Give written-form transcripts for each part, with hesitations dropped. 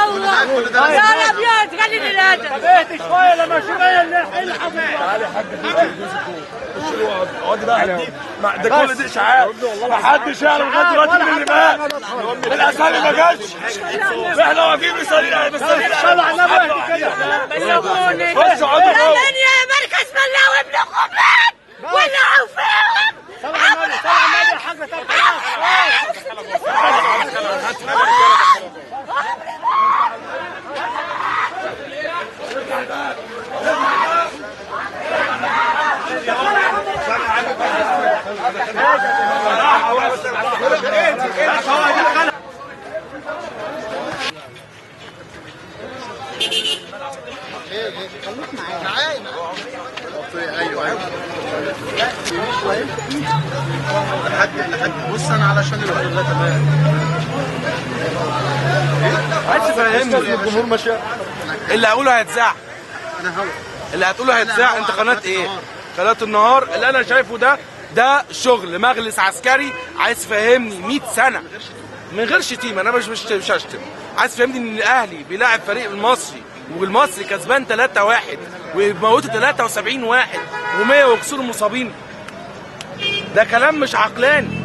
الله يا ابيض خليني الادب. اهدي شويه لما شويه اللي حصل. تعالي يا حاج اقعدي بقى. ده كل دي اشاعات، ما حدش يعرف لغايه دلوقتي مين اللي مات. الاسامي ما جاتش، احنا واقفين مستنيين صلوا على النبي كده. بلغوني بصوا اقعدوا فوق. يا مركز بلاوي ابنكم مات ولعوا فيهم. صلوا على النبي يا حاجه. ايوه لحد بص انا علشان الوقت ده تمام. عايز تفهمني الجمهور ماشي. اللي هقوله هيتذاع، اللي هتقوله هيتذاع. انت قناه ايه؟ قناه النهار. اللي انا شايفه ده شغل مجلس عسكري. عايز تفهمني 100 سنه من غير شتيمه. انا مش هشتم. عايز تفهمني ان الاهلي بيلاعب فريق المصري والمصري كسبان 3-1 ويموتوا 73 واحد و100 ويكسروا مصابين؟ ده كلام مش عقلاني.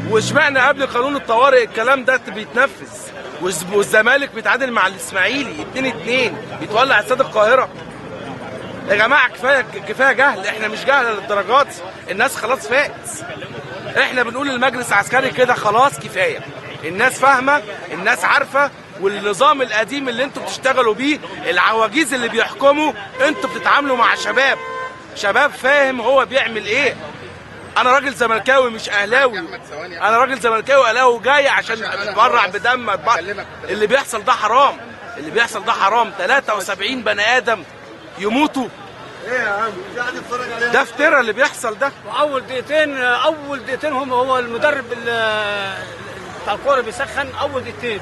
واشمعنى قبل قانون الطوارئ الكلام ده بيتنفذ والزمالك بيتعادل مع الاسماعيلي 2-2 بيتولع استاد القاهره؟ يا جماعه كفايه جهل. احنا مش جهل للدرجات. الناس خلاص فاقت. احنا بنقول للمجلس العسكري كده خلاص كفايه. الناس فاهمه، الناس عارفه. والنظام القديم اللي انتوا بتشتغلوا بيه، العواجيز اللي بيحكموا، انتوا بتتعاملوا مع شباب فاهم هو بيعمل ايه. انا راجل زملكاوي مش اهلاوي. انا راجل زملكاوي اهلاوي جاي عشان اتبرع بدم. اللي بيحصل ده حرام. اللي بيحصل ده حرام. 73 بني ادم يموتوا. ايه يا عم مش قاعد اتفرج عليها؟ ده افتراء اللي بيحصل ده. واول دقيقتين هو المدرب بتاع الكوره بيسخن اول دقيقتين.